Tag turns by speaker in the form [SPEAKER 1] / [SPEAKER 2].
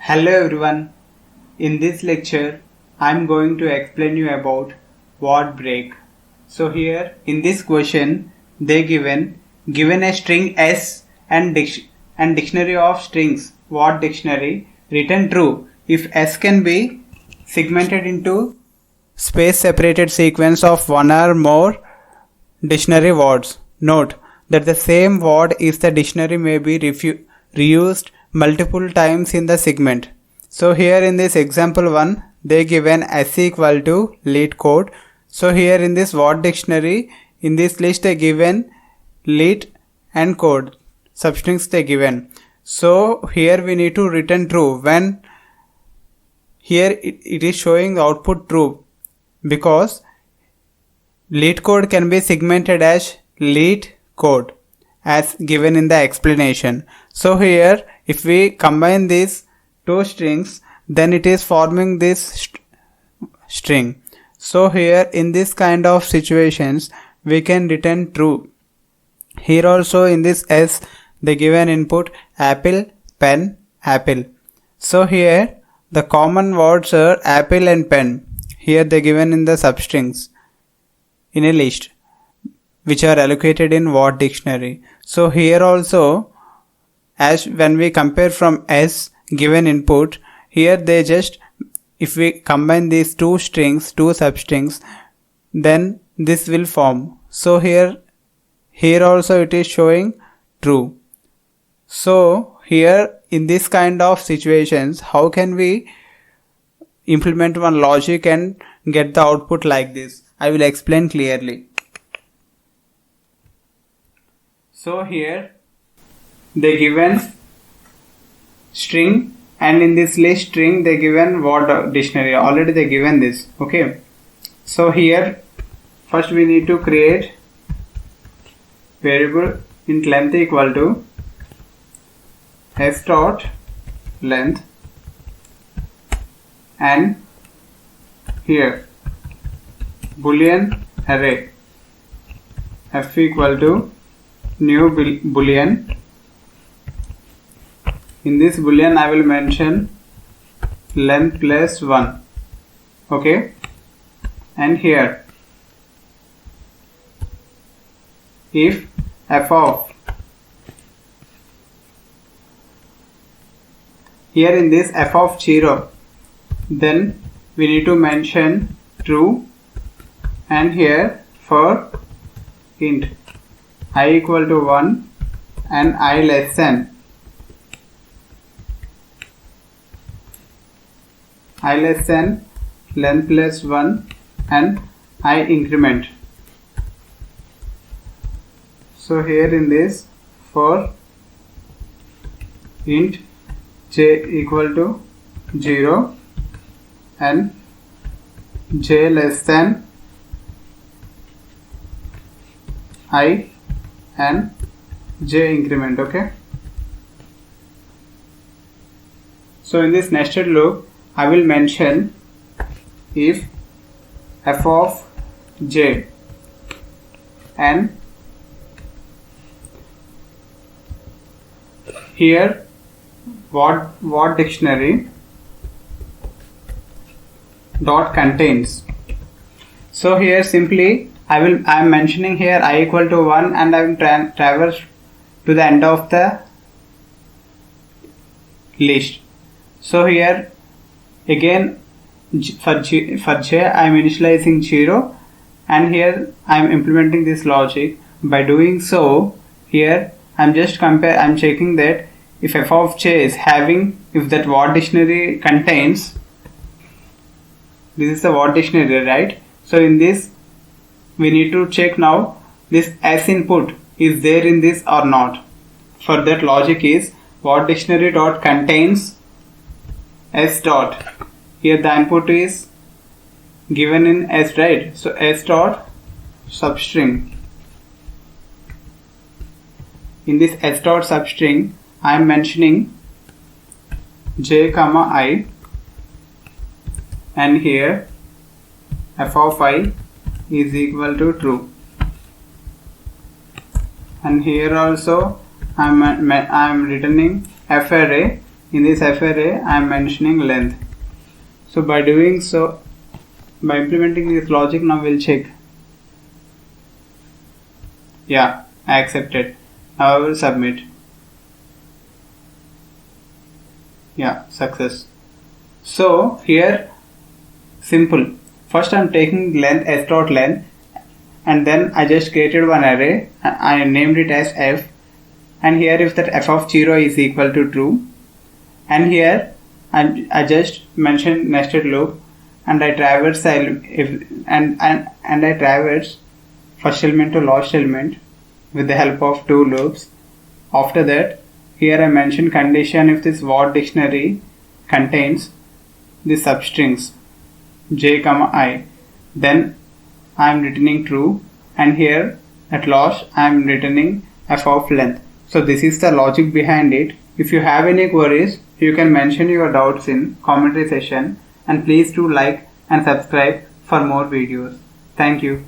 [SPEAKER 1] Hello everyone. In this lecture, I am going to explain you about word break. So here in this question, they given a string S and dictionary of strings. Word dictionary return true if S can be segmented into space separated sequence of one or more dictionary words. Note that the same word is the dictionary may be reused multiple times in the segment. So here in this example 1, they given S equal to leet code. So here in this word dictionary, in this list they given leet and code substrings they given. So here we need to return true when here it is showing the output true because leet code can be segmented as leet code as given in the explanation. So here if we combine these two strings, then it is forming this string. So here in this kind of situations we can return true. Here also in this S they given input apple, pen, apple. So here the common words are apple and pen. Here they given in the substrings in a list which are allocated in word dictionary. So here also, as when we compare from S given input, here they just, if we combine these two strings, two substrings, then this will form. So here also it is showing true. So here in this kind of situations, how can we implement one logic and get the output like this? I will explain clearly. So here they given string and in this list string they given word dictionary. Already they given this. Okay. So here first we need to create variable int length equal to s dot length and here boolean array f equal to new boolean. In this boolean I will mention length plus 1. Okay, and here if f of, here in this f of 0, then we need to mention true, and here for int I equal to 1 and I less than length plus 1 and I increment. So here in this for int j equal to 0 and j less than I and j increment. Okay, so in this nested loop I will mention if f of j and here word dictionary dot contains. So here simply I am mentioning here I equal to 1 and I will traverse to the end of the list. So here again for j I am initializing 0 and here I am implementing this logic. By doing so, here I am checking that if f of j is having, if that word dictionary contains, this is the word dictionary, right? So in this we need to check now this s input is there in this or not. For that logic is word dictionary dot contains s dot. Here the input is given in s, right? So s dot substring. In this s dot substring I am mentioning j comma I and here f of I is equal to true, and here also I am returning f array in this F array I am mentioning length. So by doing so, by implementing this logic, now we'll check. Yeah, I accepted. Now I will submit. Yeah, success. So here, simple. First I'm taking length s dot length, and then I just created one array. I named it as f, and here if that f of 0 is equal to true, and here I just mentioned nested loop, and I traverse and I traverse first element to last element with the help of two loops. After that, here I mentioned condition if this word dictionary contains the substrings j, I, then I am returning true, and here at last I am returning f of length. So this is the logic behind it. If you have any queries, you can mention your doubts in commentary section, and please do like and subscribe for more videos. Thank you.